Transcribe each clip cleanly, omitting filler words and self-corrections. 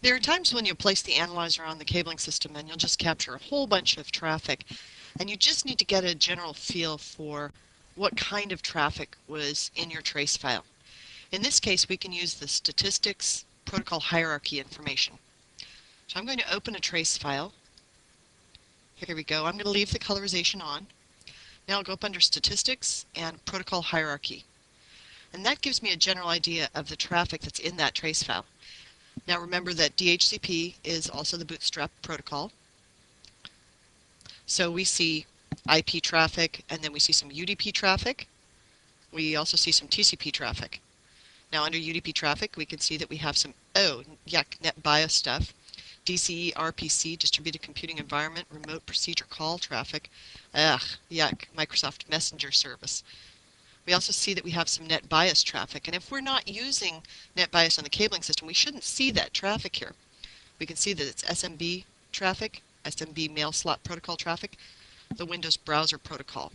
There are times when you'll place the analyzer on the cabling system and you'll just capture a whole bunch of traffic, and you just need to get a general feel for what kind of traffic was in your trace file. In this case, we can use the statistics protocol hierarchy information. So I'm going to open a trace file. Here we go. I'm going to leave the colorization on. Now I'll go up under statistics and protocol hierarchy. And that gives me a general idea of the traffic that's in that trace file. Now remember that DHCP is also the bootstrap protocol. So we see IP traffic, and then we see some UDP traffic. We also see some TCP traffic. Now under UDP traffic, we can see that we have some, net bias stuff. DCE, RPC, Distributed Computing Environment, Remote Procedure Call traffic. Microsoft Messenger service. We also see that we have some net bias traffic, and if we're not using net bias on the cabling system, we shouldn't see that traffic here. We can see that it's SMB traffic, SMB mail slot protocol traffic, the Windows browser protocol.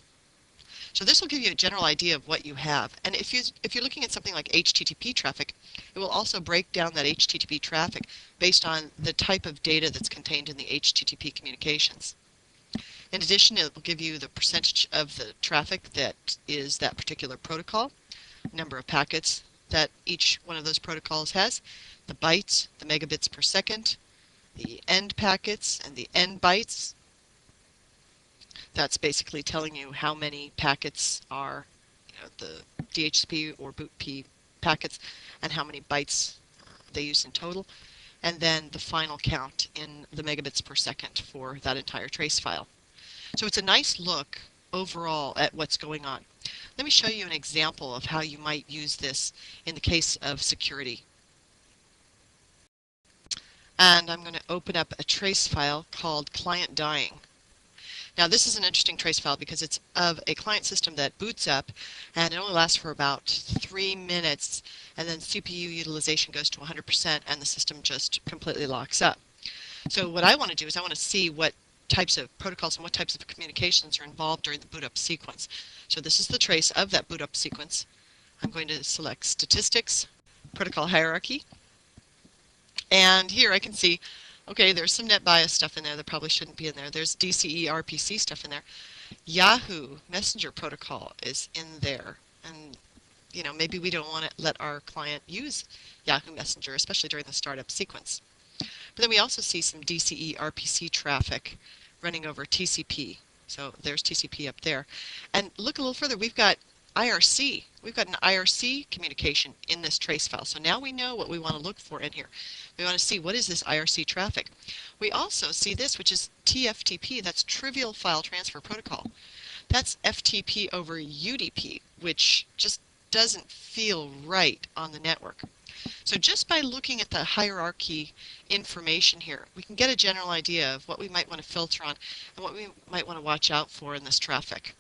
So this will give you a general idea of what you have. And if you're looking at something like HTTP traffic, it will also break down that HTTP traffic based on the type of data that's contained in the HTTP communications. In addition, it will give you the percentage of the traffic that is that particular protocol, number of packets that each one of those protocols has, the bytes, the megabits per second, the end packets, and the end bytes. That's basically telling you how many packets are the DHCP or BootP packets and how many bytes they use in total, and then the final count in the megabits per second for that entire trace file. So it's a nice look overall at what's going on. Let me show you an example of how you might use this in the case of security. And I'm going to open up a trace file called client dying. Now this is an interesting trace file because it's of a client system that boots up, and it only lasts for about 3 minutes, and then CPU utilization goes to 100% and the system just completely locks up. So what I want to do is I want to see what types of protocols and what types of communications are involved during the boot up sequence. So this is the trace of that boot up sequence. I'm going to select statistics, protocol hierarchy, and here I can see, okay, there's some net bias stuff in there that probably shouldn't be in there. There's DCE, RPC stuff in there. Yahoo Messenger protocol is in there, and maybe we don't want to let our client use Yahoo Messenger, especially during the startup sequence. But then we also see some DCE, RPC traffic running over TCP. So there's TCP up there. And look a little further, we've got IRC. We've got an IRC communication in this trace file. So now we know what we want to look for in here. We want to see what is this IRC traffic. We also see this, which is TFTP. That's Trivial File Transfer Protocol. That's FTP over UDP, which just doesn't feel right on the network. So just by looking at the hierarchy information here, we can get a general idea of what we might want to filter on and what we might want to watch out for in this traffic.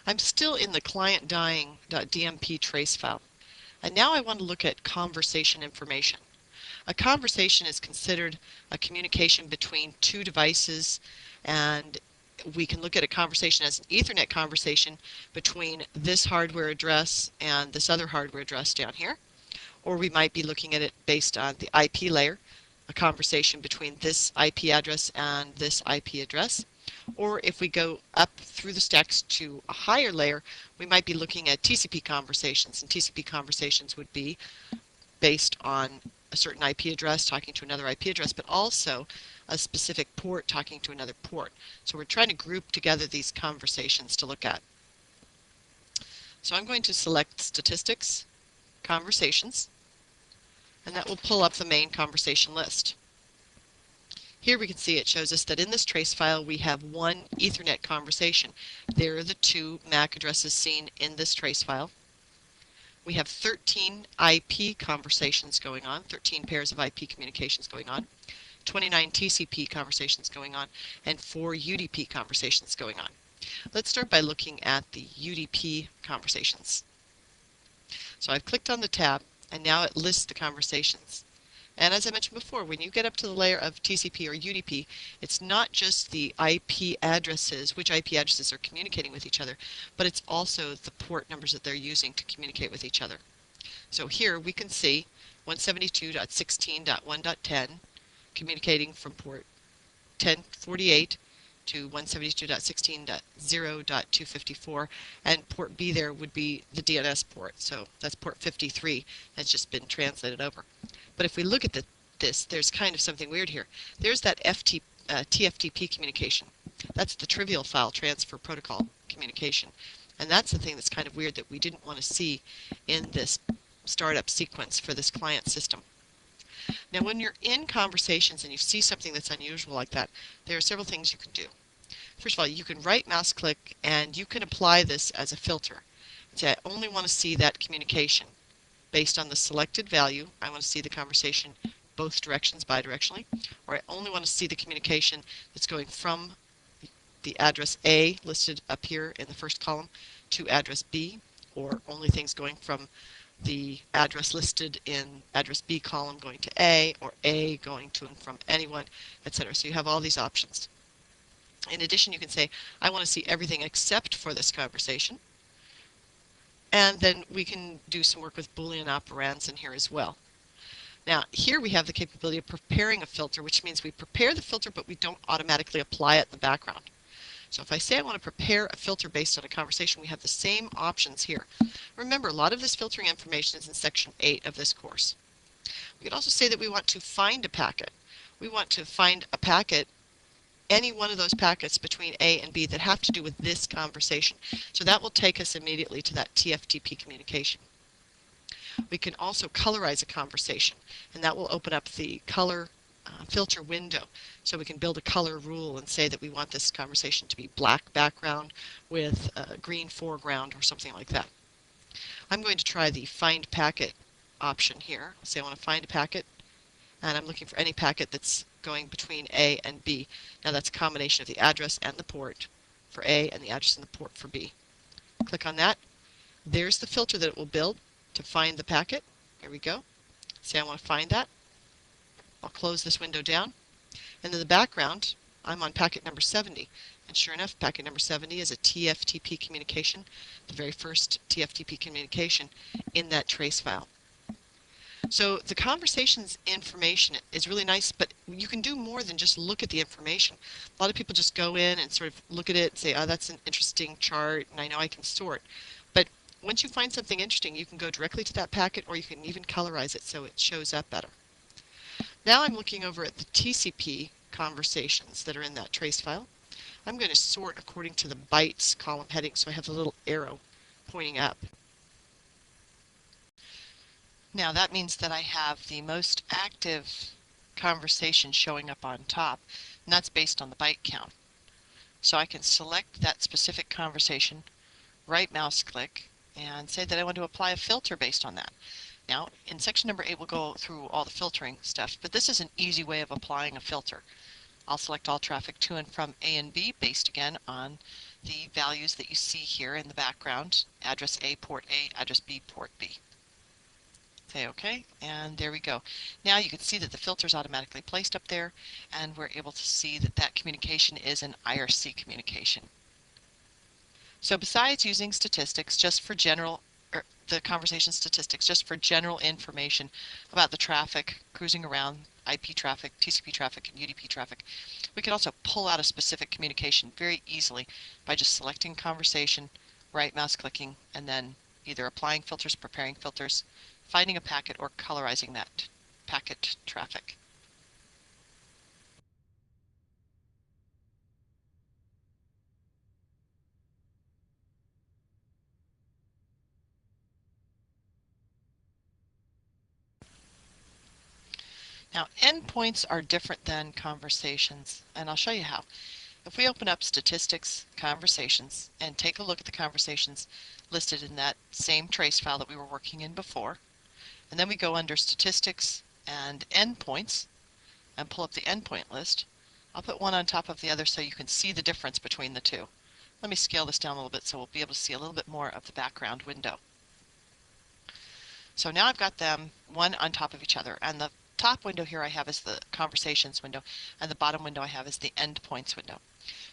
I'm still in the client dying.dmp trace file, and now I want to look at conversation information. A conversation is considered a communication between two devices, and we can look at a conversation as an Ethernet conversation between this hardware address and this other hardware address down here. Or we might be looking at it based on the IP layer, a conversation between this IP address and this IP address. Or if we go up through the stacks to a higher layer, we might be looking at TCP conversations, and TCP conversations would be based on a certain IP address talking to another IP address, but also a specific port talking to another port. So we're trying to group together these conversations to look at. So I'm going to select Statistics, Conversations, and that will pull up the main conversation list. Here we can see it shows us that in this trace file we have one Ethernet conversation. There are the two MAC addresses seen in this trace file. We have 13 IP conversations going on, 13 pairs of IP communications going on, 29 TCP conversations going on, and 4 UDP conversations going on. Let's start by looking at the UDP conversations. So I've clicked on the tab, and now it lists the conversations. And as I mentioned before, when you get up to the layer of TCP or UDP, it's not just the IP addresses, which IP addresses are communicating with each other, but it's also the port numbers that they're using to communicate with each other. So here we can see 172.16.1.10 communicating from port 1048 to 172.16.0.254, and port B there would be the DNS port, so that's port 53 that's just been translated over. But if we look at this, there's kind of something weird here. There's that TFTP communication. That's the trivial file transfer protocol communication. And that's the thing that's kind of weird that we didn't want to see in this startup sequence for this client system. Now, when you're in conversations and you see something that's unusual like that, there are several things you can do. First of all, you can right mouse click and you can apply this as a filter. Say, I only want to see that communication. Based on the selected value, I want to see the conversation both directions bidirectionally, or I only want to see the communication that's going from the address A listed up here in the first column to address B, or only things going from the address listed in address B column going to A, or A going to and from anyone, etc. So you have all these options. In addition, you can say, I want to see everything except for this conversation. And then we can do some work with Boolean operands in here as well. Now, here we have the capability of preparing a filter, which means we prepare the filter, but we don't automatically apply it in the background. So if I say I want to prepare a filter based on a conversation, we have the same options here. Remember, a lot of this filtering information is in section 8 of this course. We could also say that we want to find a packet. We want to find a packet, any one of those packets between A and B that have to do with this conversation. So that will take us immediately to that TFTP communication. We can also colorize a conversation, and that will open up the color filter window. So we can build a color rule and say that we want this conversation to be black background with a green foreground or something like that. I'm going to try the find packet option here. I'll say I want to find a packet, and I'm looking for any packet that's going between A and B. Now that's a combination of the address and the port for A and the address and the port for B. Click on that. There's the filter that it will build to find the packet. Here we go. Say I want to find that. I'll close this window down. And in the background, I'm on packet number 70. And sure enough, packet number 70 is a TFTP communication, the very first TFTP communication in that trace file. So the conversations information is really nice, but you can do more than just look at the information. A lot of people just go in and sort of look at it and say, oh, that's an interesting chart, and I know I can sort. But once you find something interesting, you can go directly to that packet, or you can even colorize it so it shows up better. Now I'm looking over at the TCP conversations that are in that trace file. I'm going to sort according to the bytes column heading, so I have the little arrow pointing up. Now that means that I have the most active conversation showing up on top, and that's based on the byte count. So I can select that specific conversation, right mouse click, and say that I want to apply a filter based on that. Now, in section number 8, we'll go through all the filtering stuff, but this is an easy way of applying a filter. I'll select all traffic to and from A and B based again on the values that you see here in the background, address A, port A, address B, port B. Say OK, and there we go. Now you can see that the filter is automatically placed up there, and we're able to see that that communication is an IRC communication. So besides using statistics just for general, the conversation statistics just for general information about the traffic cruising around, IP traffic, TCP traffic, and UDP traffic, we can also pull out a specific communication very easily by just selecting conversation, right mouse clicking, and then either applying filters, preparing filters, finding a packet, or colorizing that packet traffic. Now, endpoints are different than conversations, and I'll show you how. If we open up Statistics, Conversations, and take a look at the conversations listed in that same trace file that we were working in before, and then we go under Statistics and Endpoints, and pull up the endpoint list, I'll put one on top of the other so you can see the difference between the two. Let me scale this down a little bit so we'll be able to see a little bit more of the background window. So now I've got them one on top of each other, and the top window here I have is the conversations window, and the bottom window I have is the endpoints window.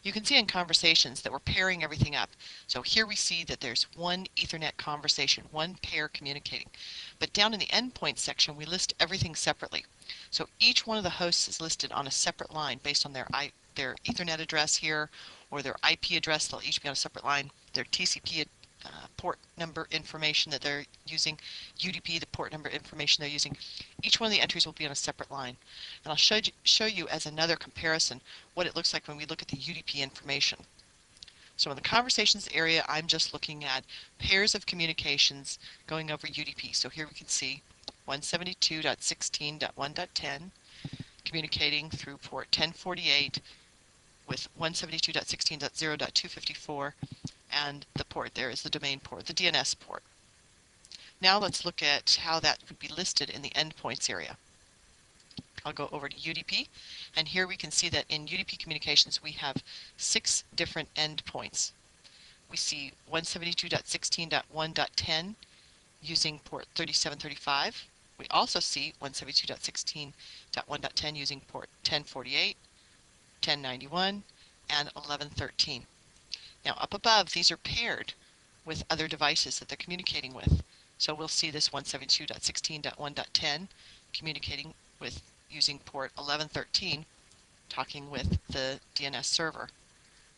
You can see in conversations that we're pairing everything up. So here we see that there's one Ethernet conversation, one pair communicating. But down in the endpoint section, we list everything separately. So each one of the hosts is listed on a separate line based on their Ethernet address here, or their IP address. They'll each be on a separate line. Their TCP port number information that they're using, UDP, the port number information they're using. Each one of the entries will be on a separate line. And I'll show you as another comparison what it looks like when we look at the UDP information. So in the conversations area, I'm just looking at pairs of communications going over UDP. So here we can see 172.16.1.10 communicating through port 1048 with 172.16.0.254, and the port there is the domain port, the DNS port. Now let's look at how that would be listed in the endpoints area. I'll go over to UDP, and here we can see that in UDP communications we have 6 different endpoints. We see 172.16.1.10 using port 3735. We also see 172.16.1.10 using port 1048, 1091, and 1113. Now up above, these are paired with other devices that they're communicating with. So we'll see this 172.16.1.10 communicating with using port 1113, talking with the DNS server.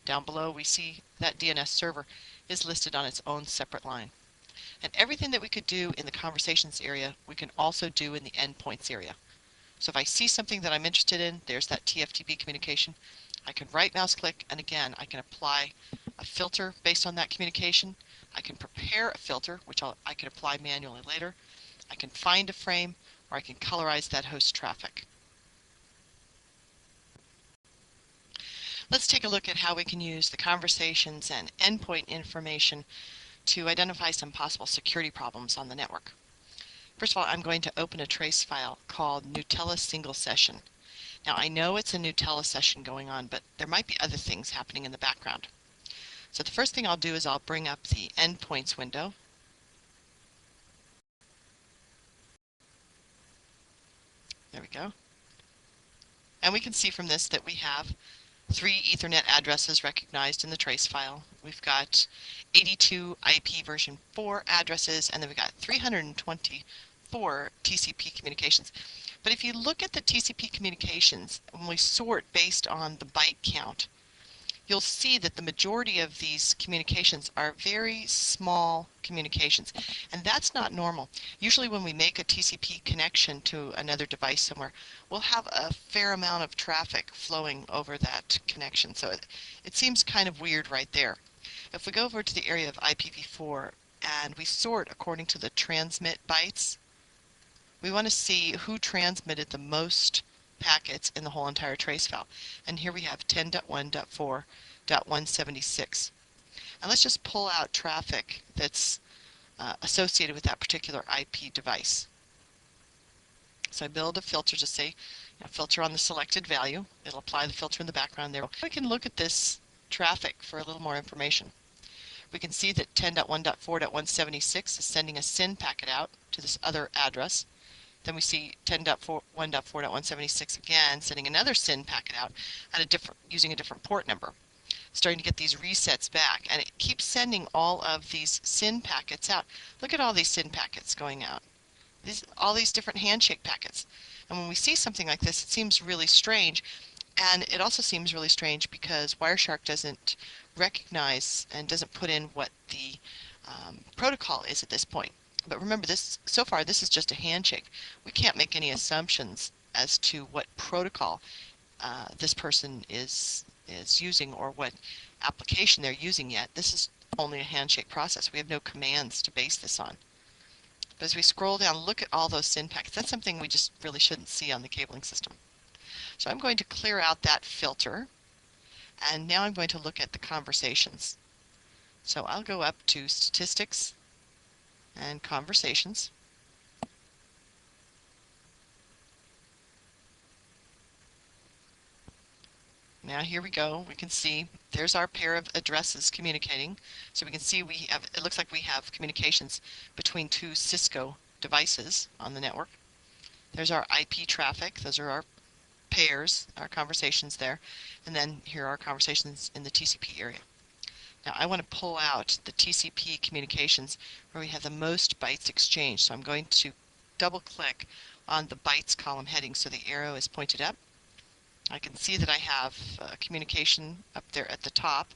Down below we see that DNS server is listed on its own separate line. And everything that we could do in the conversations area, we can also do in the endpoints area. So if I see something that I'm interested in, there's that TFTP communication, I can right mouse click, and again I can apply a filter based on that communication. I can prepare a filter, which I can apply manually later. I can find a frame, or I can colorize that host traffic. Let's take a look at how we can use the conversations and endpoint information to identify some possible security problems on the network. First of all, I'm going to open a trace file called Gnutella single session. Now I know it's a Gnutella session going on, but there might be other things happening in the background. So the first thing I'll do is I'll bring up the endpoints window. There we go. And we can see from this that we have 3 Ethernet addresses recognized in the trace file. We've got 82 IP version 4 addresses, and then we've got 324 TCP communications. But if you look at the TCP communications, when we sort based on the byte count, you'll see that the majority of these communications are very small communications, and that's not normal. Usually when we make a TCP connection to another device somewhere, we'll have a fair amount of traffic flowing over that connection, so it seems kind of weird right there. If we go over to the area of IPv4 and we sort according to the transmit bytes, we want to see who transmitted the most packets in the whole entire trace file. And here we have 10.1.4.176. And let's just pull out traffic that's associated with that particular IP device. So I build a filter to say, filter on the selected value. It'll apply the filter in the background there. We can look at this traffic for a little more information. We can see that 10.1.4.176 is sending a SYN packet out to this other address. Then we see 10.1.4.176 again sending another SYN packet out at using a different port number. Starting to get these resets back, and it keeps sending all of these SYN packets out. Look at all these SYN packets going out. All these different handshake packets. And when we see something like this, it seems really strange. And it also seems really strange because Wireshark doesn't recognize and doesn't put in what the protocol is at this point. But remember, so far this is just a handshake. We can't make any assumptions as to what protocol this person is using or what application they're using yet. This is only a handshake process. We have no commands to base this on. But as we scroll down, look at all those SYN packets. That's something we just really shouldn't see on the cabling system. So I'm going to clear out that filter, and now I'm going to look at the conversations. So I'll go up to Statistics and Conversations. Now here we go. We can see there's our pair of addresses communicating. So we can see it looks like we have communications between 2 Cisco devices on the network. There's our IP traffic. Those are our pairs, our conversations there. And then here are our conversations in the TCP area. Now I want to pull out the TCP communications where we have the most bytes exchanged. So I'm going to double click on the bytes column heading so the arrow is pointed up. I can see that I have communication up there at the top.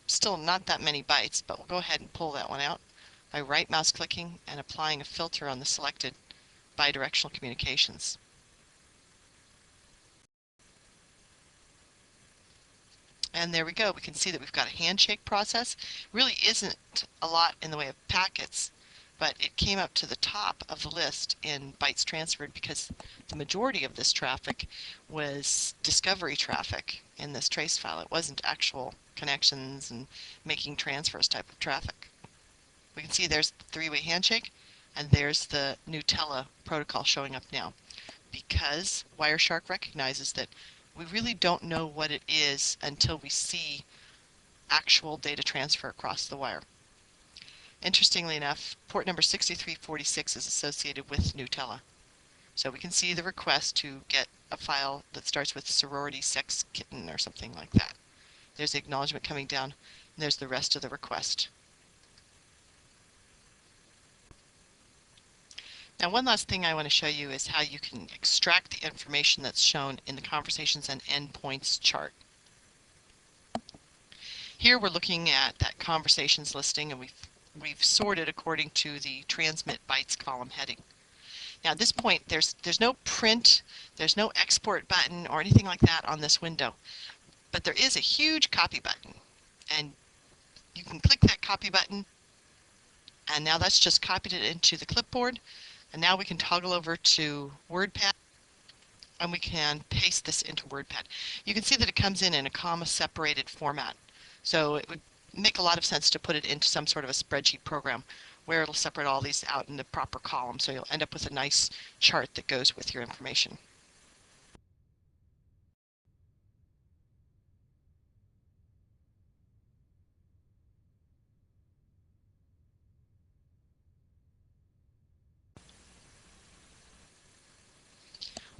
Still not that many bytes, but we'll go ahead and pull that one out by right mouse clicking and applying a filter on the selected bidirectional communications. And there we go. We can see that we've got a handshake process. Really isn't a lot in the way of packets, but it came up to the top of the list in bytes transferred because the majority of this traffic was discovery traffic in this trace file. It wasn't actual connections and making transfers type of traffic. We can see there's the three-way handshake, and there's the Gnutella protocol showing up now, because Wireshark recognizes that we really don't know what it is until we see actual data transfer across the wire. Interestingly enough, port number 6346 is associated with Gnutella. So we can see the request to get a file that starts with sorority sex kitten or something like that. There's the acknowledgement coming down, and there's the rest of the request. Now, one last thing I want to show you is how you can extract the information that's shown in the conversations and endpoints chart. Here we're looking at that conversations listing, and we've sorted according to the transmit bytes column heading. Now at this point there's no print, there's no export button or anything like that on this window, but there is a huge copy button, and you can click that copy button, and now that's just copied it into the clipboard. And now we can toggle over to WordPad, and we can paste this into WordPad. You can see that it comes in a comma-separated format. So it would make a lot of sense to put it into some sort of a spreadsheet program where it'll separate all these out in the proper column, so you'll end up with a nice chart that goes with your information.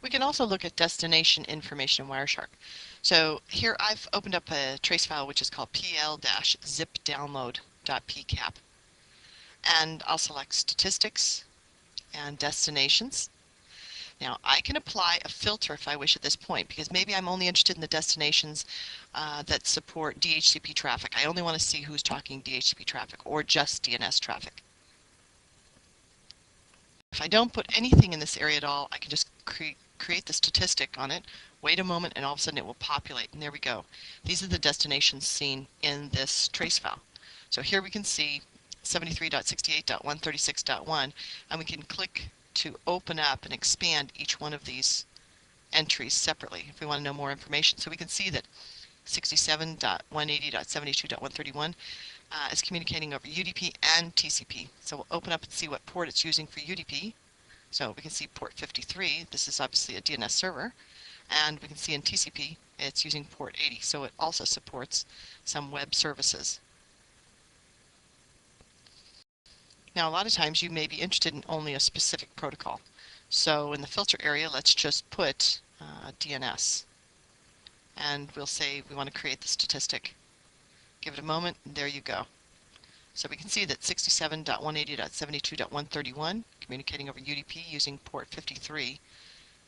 We can also look at destination information in Wireshark. So here I've opened up a trace file which is called pl-zipdownload.pcap. And I'll select statistics and destinations. Now I can apply a filter if I wish at this point, because maybe I'm only interested in the destinations that support DHCP traffic. I only want to see who's talking DHCP traffic or just DNS traffic. If I don't put anything in this area at all, I can just create the statistic on it, wait a moment, and all of a sudden it will populate, and there we go. These are the destinations seen in this trace file. So here we can see 73.68.136.1, and we can click to open up and expand each one of these entries separately if we want to know more information. So we can see that 67.180.72.131 is communicating over UDP and TCP. So we'll open up and see what port it's using for UDP. So we can see port 53. This is obviously a DNS server. And we can see in TCP it's using port 80. So it also supports some web services. Now a lot of times you may be interested in only a specific protocol. So in the filter area, let's just put DNS. And we'll say we want to create the statistic. Give it a moment, and there you go. So we can see that 67.180.72.131 communicating over UDP using port 53,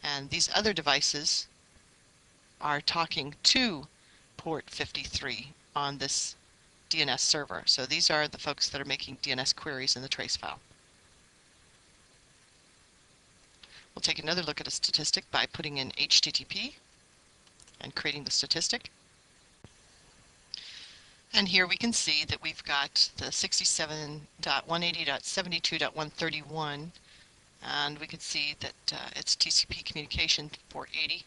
and these other devices are talking to port 53 on this DNS server. So these are the folks that are making DNS queries in the trace file. We'll take another look at a statistic by putting in HTTP and creating the statistic. And here we can see that we've got the 67.180.72.131, and we can see that it's TCP communication port 80.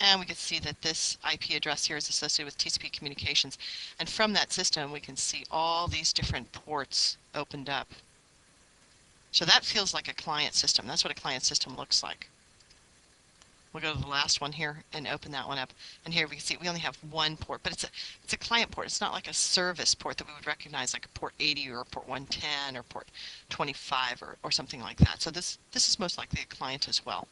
And we can see that this IP address here is associated with TCP communications. And from that system, we can see all these different ports opened up. So that feels like a client system. That's what a client system looks like. We'll go to the last one here and open that one up. And here we can see we only have one port, but it's a client port. It's not like a service port that we would recognize, like a port 80 or a port 110 or port 25 or something like that. So this is most likely a client as well.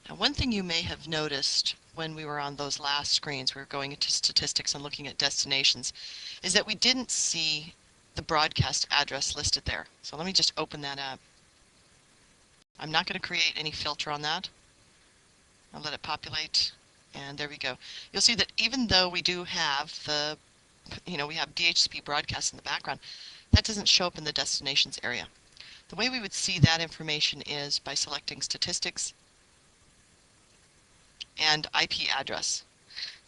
Now, one thing you may have noticed when we were on those last screens, we were going into statistics and looking at destinations, is that we didn't see the broadcast address listed there. So let me just open that up. I'm not going to create any filter on that. I'll let it populate, and there we go. You'll see that even though we do have we have DHCP broadcast in the background, that doesn't show up in the destinations area. The way we would see that information is by selecting statistics and IP address.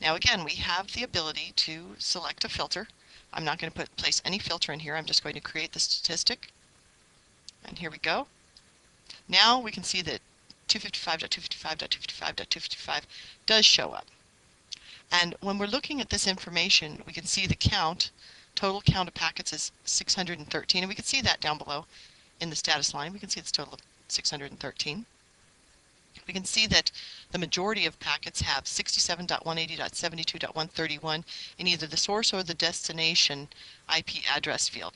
Now again, we have the ability to select a filter. I'm not going to place any filter in here. I'm just going to create the statistic. And here we go. Now we can see that 255.255.255.255 does show up. And when we're looking at this information, we can see the count. Total count of packets is 613, and we can see that down below in the status line. We can see it's total of 613. We can see that the majority of packets have 67.180.72.131 in either the source or the destination IP address field.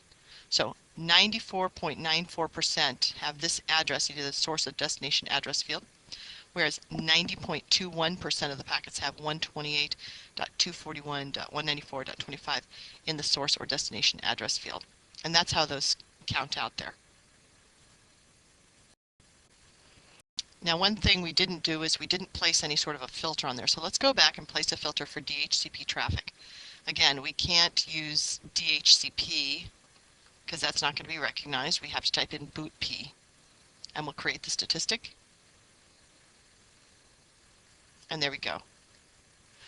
So 94.94% have this address, either the source or destination address field, whereas 90.21% of the packets have 128.241.194.25 in the source or destination address field. And that's how those count out there. Now, one thing we didn't do is we didn't place any sort of a filter on there. So let's go back and place a filter for DHCP traffic. Again, we can't use DHCP because that's not going to be recognized. We have to type in boot P, and we'll create the statistic. And there we go.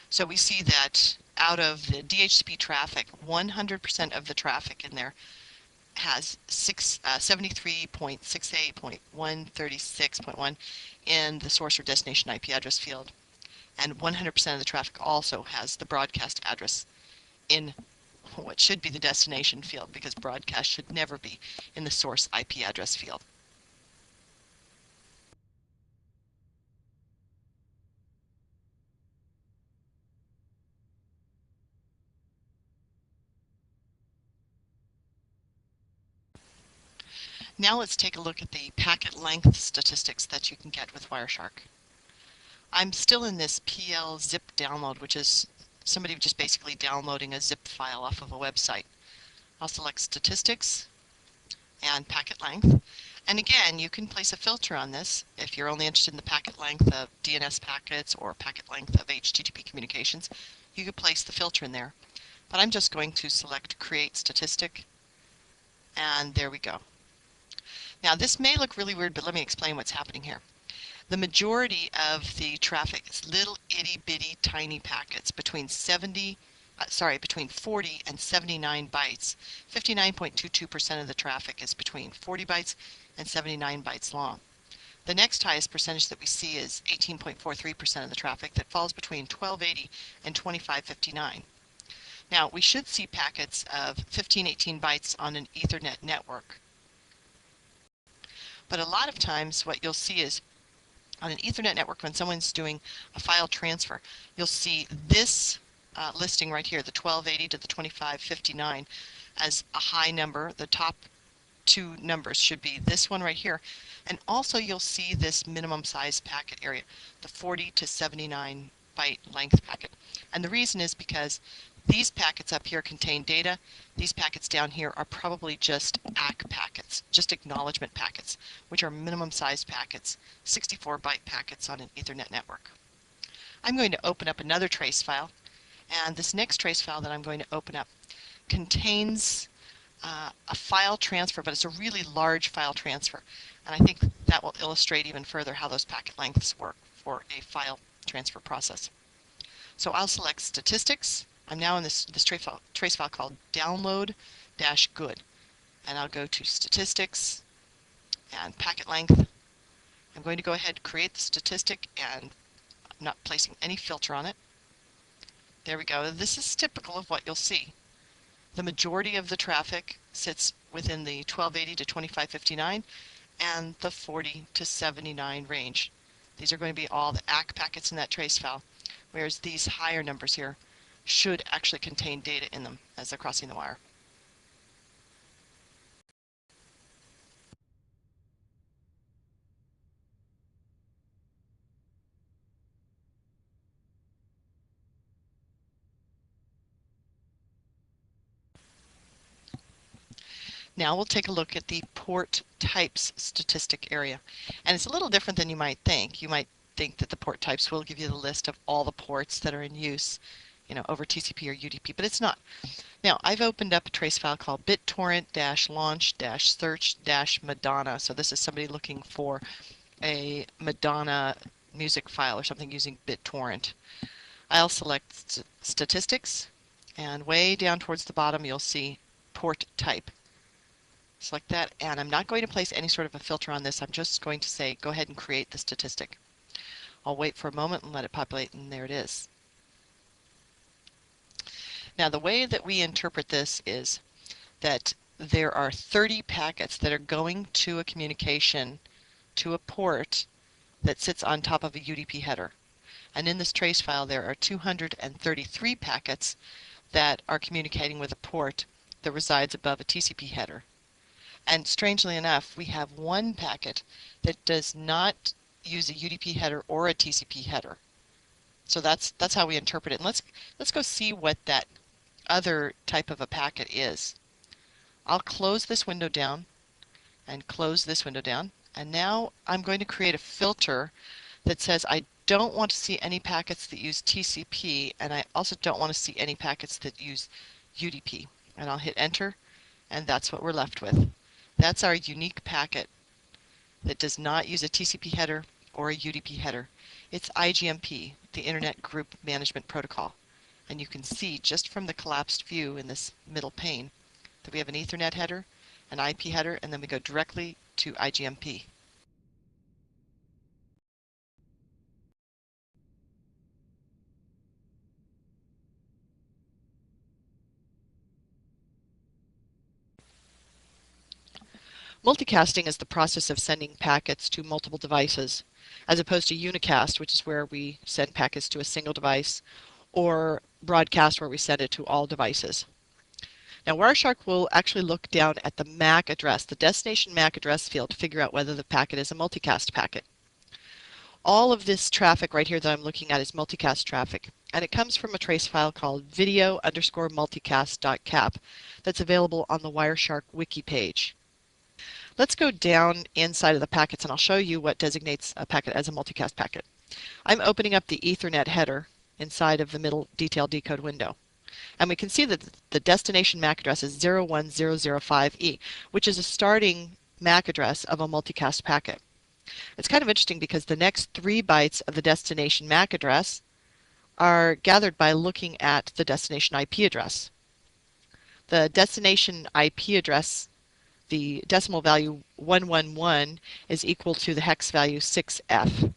So we see that out of the DHCP traffic, 100% of the traffic in there has 73.68.136.1 in the source or destination IP address field. And 100% of the traffic also has the broadcast address in what should be the destination field, because broadcast should never be in the source IP address field. Now let's take a look at the packet length statistics that you can get with Wireshark. I'm still in this PL zip download, which is somebody just basically downloading a zip file off of a website. I'll select statistics and packet length. And again, you can place a filter on this if you're only interested in the packet length of DNS packets or packet length of HTTP communications. You could place the filter in there. But I'm just going to select create statistic, and there we go. Now this may look really weird, but let me explain what's happening here. The majority of the traffic is little itty bitty tiny packets between 40 and 79 bytes. 59.22% of the traffic is between 40 bytes and 79 bytes long. The next highest percentage that we see is 18.43% of the traffic that falls between 1280 and 2559. Now we should see packets of 1518 bytes on an Ethernet network. But a lot of times what you'll see is on an Ethernet network, when someone's doing a file transfer, you'll see this listing right here, the 1280 to the 2559, as a high number. The top two numbers should be this one right here. And also you'll see this minimum size packet area, the 40 to 79 byte length packet. And the reason is because these packets up here contain data. These packets down here are probably just ACK packets, just acknowledgement packets, which are minimum size packets, 64 byte packets on an Ethernet network. I'm going to open up another trace file, and this next trace file that I'm going to open up contains a file transfer, but it's a really large file transfer. And I think that will illustrate even further how those packet lengths work for a file transfer process. So I'll select statistics. I'm now in this trace file called download-good, and I'll go to statistics and packet length. I'm going to go ahead and create the statistic, and I'm not placing any filter on it. There we go. This is typical of what you'll see. The majority of the traffic sits within the 1280 to 2559 and the 40 to 79 range. These are going to be all the ACK packets in that trace file, whereas these higher numbers here should actually contain data in them as they're crossing the wire. Now we'll take a look at the port types statistic area. And it's a little different than you might think. You might think that the port types will give you the list of all the ports that are in use, over TCP or UDP, but it's not. Now, I've opened up a trace file called BitTorrent-launch-search-Madonna. So this is somebody looking for a Madonna music file or something using BitTorrent. I'll select statistics, and way down towards the bottom you'll see port type. Select that, and I'm not going to place any sort of a filter on this. I'm just going to say go ahead and create the statistic. I'll wait for a moment and let it populate, and there it is. Now the way that we interpret this is that there are 30 packets that are going to a communication to a port that sits on top of a UDP header. And in this trace file there are 233 packets that are communicating with a port that resides above a TCP header. And strangely enough, we have one packet that does not use a UDP header or a TCP header. So that's how we interpret it. And let's go see what that other type of a packet is. I'll close this window down and close this window down. And now I'm going to create a filter that says I don't want to see any packets that use TCP, and I also don't want to see any packets that use UDP. And I'll hit enter, and that's what we're left with. That's our unique packet that does not use a TCP header or a UDP header. It's IGMP, the Internet Group Management Protocol. And you can see just from the collapsed view in this middle pane that we have an Ethernet header, an IP header, and then we go directly to IGMP. Multicasting is the process of sending packets to multiple devices, as opposed to unicast, which is where we send packets to a single device, or broadcast, where we send it to all devices. Now, Wireshark will actually look down at the MAC address, the destination MAC address field, to figure out whether the packet is a multicast packet. All of this traffic right here that I'm looking at is multicast traffic, and it comes from a trace file called video_multicast.cap that's available on the Wireshark wiki page. Let's go down inside of the packets, and I'll show you what designates a packet as a multicast packet. I'm opening up the Ethernet header inside of the middle detail decode window. And we can see that the destination MAC address is 01005E, which is a starting MAC address of a multicast packet. It's kind of interesting because the next 3 bytes of the destination MAC address are gathered by looking at the destination IP address. The destination IP address, the decimal value 111, is equal to the hex value 6F.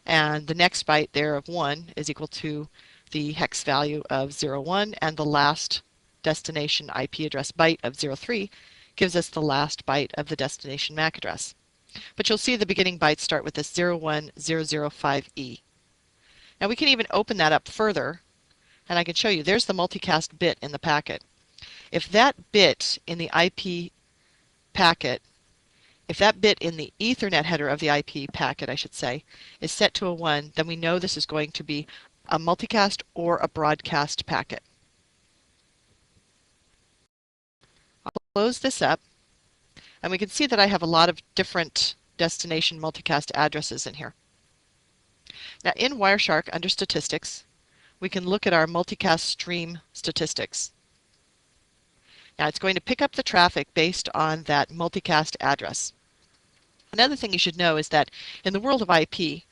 And the next byte there of 1 is equal to the hex value of 01, and the last destination IP address byte of 03 gives us the last byte of the destination MAC address. But you'll see the beginning bytes start with this 01005E. Now we can even open that up further, and I can show you there's the multicast bit in the packet. If that bit in the IP packet, if that bit in the Ethernet header of the IP packet, I should say, is set to a 1, then we know this is going to be a multicast or a broadcast packet. I'll close this up, and we can see that I have a lot of different destination multicast addresses in here. Now in Wireshark, under Statistics, we can look at our multicast stream statistics. Now it's going to pick up the traffic based on that multicast address. Another thing you should know is that in the world of IP,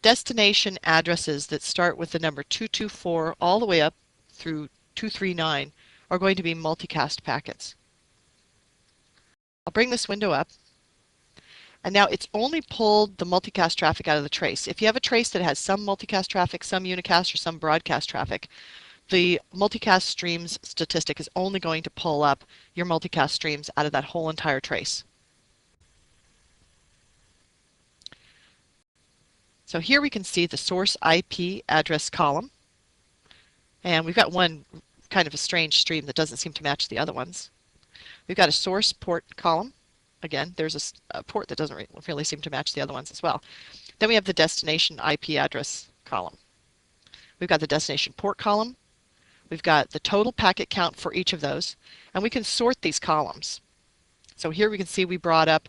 destination addresses that start with the number 224 all the way up through 239 are going to be multicast packets. I'll bring this window up, And now it's only pulled the multicast traffic out of the trace. If you have a trace that has some multicast traffic, some unicast, or some broadcast traffic, the multicast streams statistic is only going to pull up your multicast streams out of that whole entire trace. So here we can see the source IP address column. And we've got one kind of a strange stream that doesn't seem to match the other ones. We've got a source port column. Again, there's a port that doesn't really seem to match the other ones as well. Then we have the destination IP address column. We've got the destination port column. We've got the total packet count for each of those. And we can sort these columns. So here we can see we brought up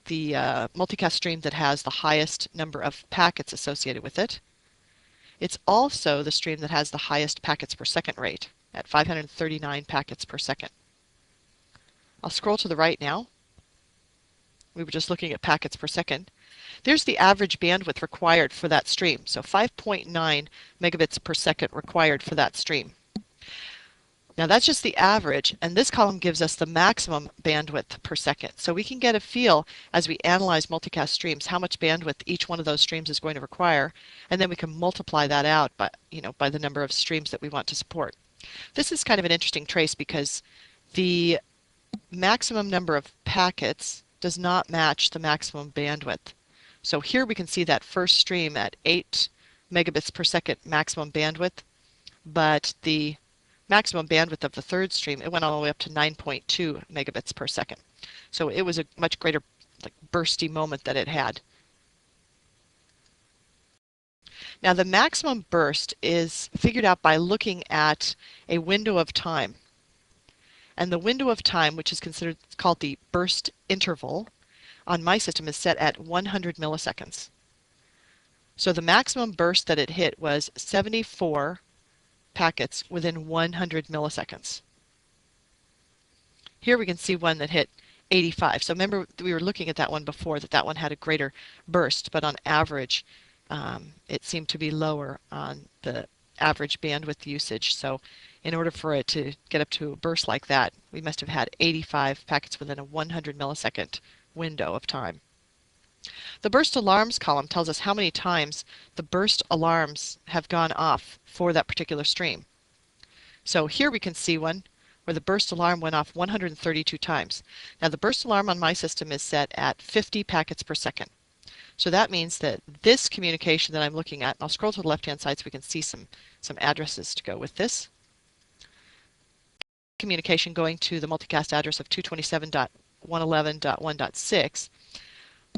the multicast stream that has the highest number of packets associated with it. It's also the stream that has the highest packets per second rate at 539 packets per second. I'll scroll to the right now. We were just looking at packets per second. There's the average bandwidth required for that stream. So 5.9 megabits per second required for that stream. Now that's just the average, and this column gives us the maximum bandwidth per second. So we can get a feel as we analyze multicast streams how much bandwidth each one of those streams is going to require, and then we can multiply that out by the number of streams that we want to support. This is kind of an interesting trace because the maximum number of packets does not match the maximum bandwidth. So here we can see that first stream at 8 megabits per second maximum bandwidth, but the maximum bandwidth of the third stream, it went all the way up to 9.2 megabits per second. So it was a much greater bursty moment that it had. Now the maximum burst is figured out by looking at a window of time. And the window of time, which is called the burst interval, on my system is set at 100 milliseconds. So the maximum burst that it hit was 74 packets within 100 milliseconds. Here we can see one that hit 85. So remember we were looking at that one before, that one had a greater burst, but on average it seemed to be lower on the average bandwidth usage. So in order for it to get up to a burst like that, we must have had 85 packets within a 100 millisecond window of time. The burst alarms column tells us how many times the burst alarms have gone off for that particular stream. So here we can see one where the burst alarm went off 132 times. Now the burst alarm on my system is set at 50 packets per second. So that means that this communication that I'm looking at, and I'll scroll to the left-hand side so we can see some addresses to go with this. Communication going to the multicast address of 227.111.1.6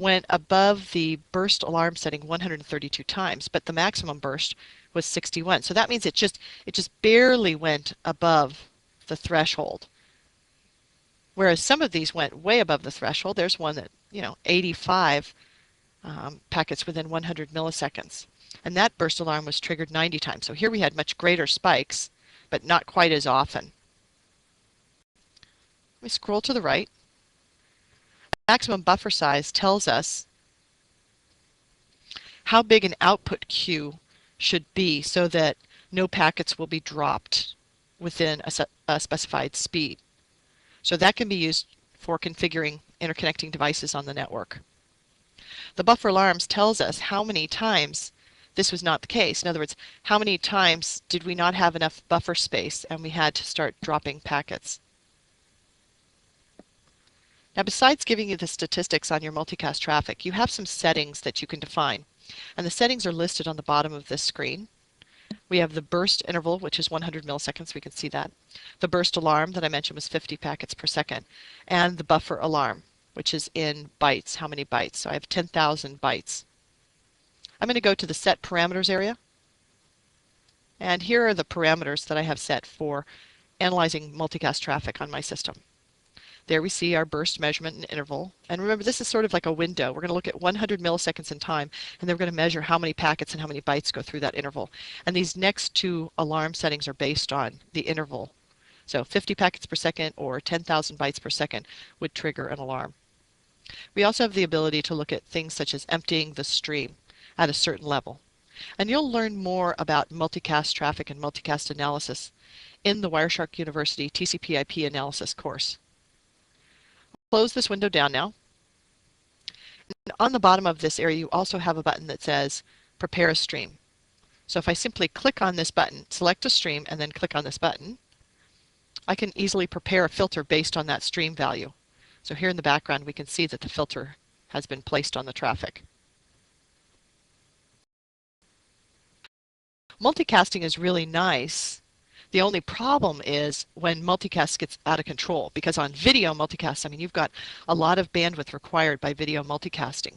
went above the burst alarm setting 132 times, but the maximum burst was 61. So that means it just barely went above the threshold. Whereas some of these went way above the threshold. There's one that, 85 packets within 100 milliseconds. And that burst alarm was triggered 90 times. So here we had much greater spikes, but not quite as often. Let me scroll to the right. Maximum buffer size tells us how big an output queue should be so that no packets will be dropped within a specified speed. So that can be used for configuring interconnecting devices on the network. The buffer alarms tells us how many times this was not the case. In other words, how many times did we not have enough buffer space and we had to start dropping packets. Now, besides giving you the statistics on your multicast traffic, you have some settings that you can define. And the settings are listed on the bottom of this screen. We have the burst interval, which is 100 milliseconds. We can see that. The burst alarm that I mentioned was 50 packets per second. And the buffer alarm, which is in bytes. How many bytes? So I have 10,000 bytes. I'm going to go to the set parameters area. And here are the parameters that I have set for analyzing multicast traffic on my system. There we see our burst measurement and interval. And remember, this is sort of like a window. We're going to look at 100 milliseconds in time, and then we're going to measure how many packets and how many bytes go through that interval. And these next two alarm settings are based on the interval. So 50 packets per second or 10,000 bytes per second would trigger an alarm. We also have the ability to look at things such as emptying the stream at a certain level. And you'll learn more about multicast traffic and multicast analysis in the Wireshark University TCP/IP analysis course. Close this window down now. And on the bottom of this area, you also have a button that says Prepare a Stream. So if I simply click on this button, select a stream, and then click on this button, I can easily prepare a filter based on that stream value. So here in the background, we can see that the filter has been placed on the traffic. Multicasting is really nice. The only problem is when multicast gets out of control, because on video multicast, I mean, you've got a lot of bandwidth required by video multicasting.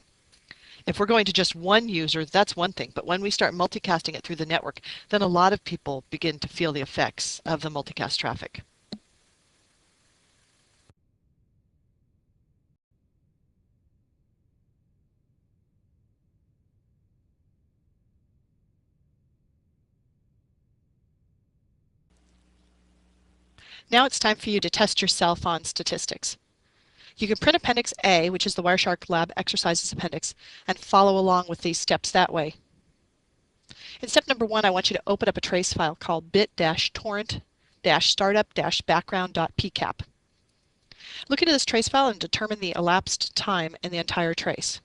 If we're going to just one user, that's one thing, but when we start multicasting it through the network, then a lot of people begin to feel the effects of the multicast traffic. Now it's time for you to test yourself on statistics. You can print Appendix A, which is the Wireshark Lab Exercises Appendix, and follow along with these steps that way. In step number 1, I want you to open up a trace file called bit-torrent-startup-background.pcap. Look into this trace file and determine the elapsed time in the entire trace.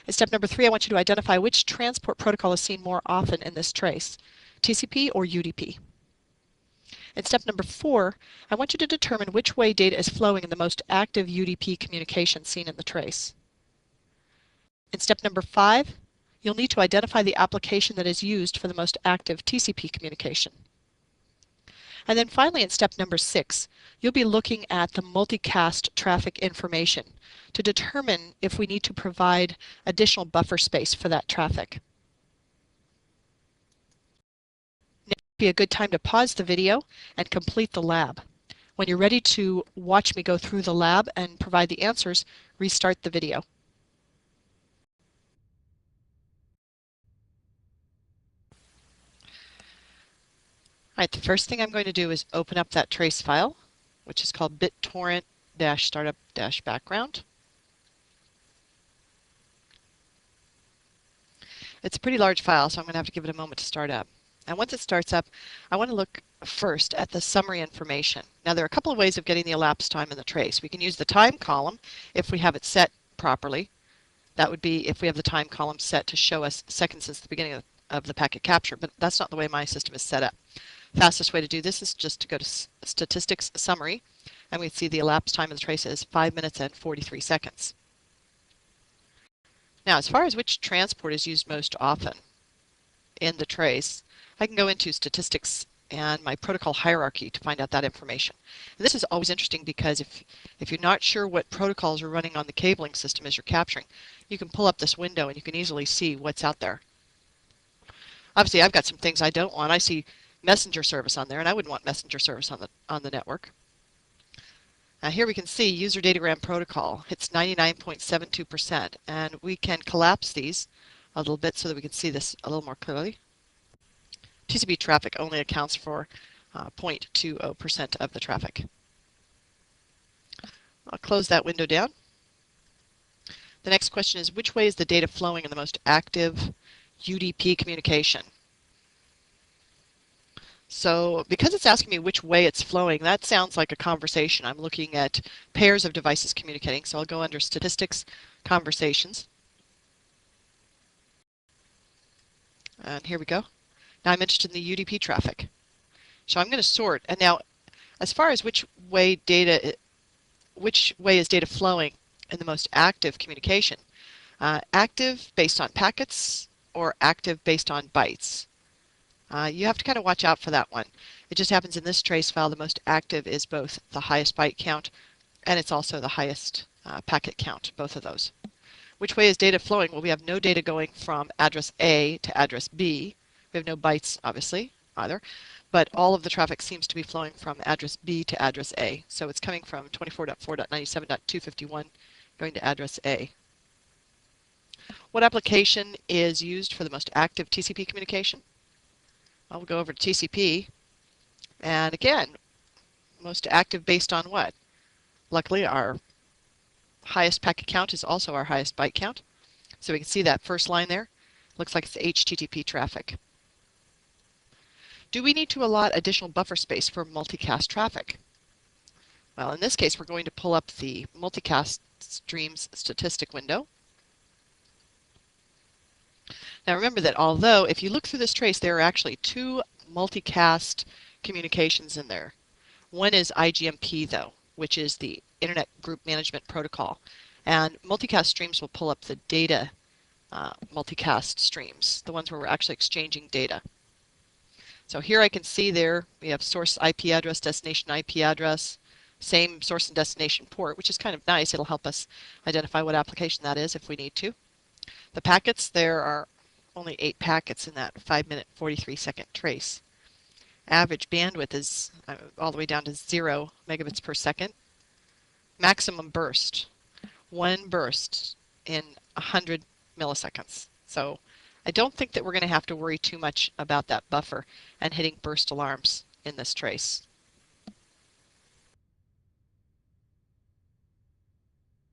In step number 3, I want you to identify which transport protocol is seen more often in this trace, TCP or UDP. In step number 4, I want you to determine which way data is flowing in the most active UDP communication seen in the trace. In step number 5, you'll need to identify the application that is used for the most active TCP communication. And then finally, in step number 6, you'll be looking at the multicast traffic information to determine if we need to provide additional buffer space for that traffic. Be a good time to pause the video and complete the lab. When you're ready to watch me go through the lab and provide the answers, restart the video. All right, the first thing I'm going to do is open up that trace file, which is called bit-torrent-startup-background. It's a pretty large file, so I'm going to have to give it a moment to start up. And once it starts up, I want to look first at the summary information. Now, there are a couple of ways of getting the elapsed time in the trace. We can use the time column if we have it set properly. That would be if we have the time column set to show us seconds since the beginning of the packet capture, but that's not the way my system is set up. Fastest way to do this is just to go to Statistics Summary, and we see the elapsed time of the trace is 5 minutes and 43 seconds. Now, as far as which transport is used most often in the trace, I can go into Statistics and my protocol hierarchy to find out that information. And this is always interesting because if you're not sure what protocols are running on the cabling system as you're capturing, you can pull up this window and you can easily see what's out there. Obviously, I've got some things I don't want. I see messenger service on there, and I wouldn't want messenger service on the network. Now here we can see user datagram protocol. It's 99.72%, and we can collapse these a little bit so that we can see this a little more clearly. TCP traffic only accounts for 0.20% of the traffic. I'll close that window down. The next question is, which way is the data flowing in the most active UDP communication? So because it's asking me which way it's flowing, that sounds like a conversation. I'm looking at pairs of devices communicating, so I'll go under Statistics, Conversations. And here we go. Now I'm interested in the UDP traffic. So I'm going to sort. And now, as far as which way is data flowing in the most active communication, active based on packets or active based on bytes? You have to kind of watch out for that one. It just happens in this trace file, the most active is both the highest byte count and it's also the highest packet count, both of those. Which way is data flowing? Well, we have no data going from address A to address B. We have no bytes, obviously, either. But all of the traffic seems to be flowing from address B to address A. So it's coming from 24.4.97.251 going to address A. What application is used for the most active TCP communication? I'll go over to TCP. And again, most active based on what? Luckily, our highest packet count is also our highest byte count. So we can see that first line there. Looks like it's HTTP traffic. Do we need to allot additional buffer space for multicast traffic? Well, in this case, we're going to pull up the multicast streams statistic window. Now remember that although if you look through this trace, there are actually two multicast communications in there. One is IGMP though, which is the Internet Group Management Protocol. And multicast streams will pull up the data multicast streams, the ones where we're actually exchanging data. So here I can see there we have source IP address, destination IP address, same source and destination port, which is kind of nice. It'll help us identify what application that is if we need to. The packets, there are only 8 packets in that 5-minute 43-second trace. Average bandwidth is all the way down to 0 megabits per second. Maximum burst, 1 burst in 100 milliseconds. So I don't think that we're going to have to worry too much about that buffer and hitting burst alarms in this trace.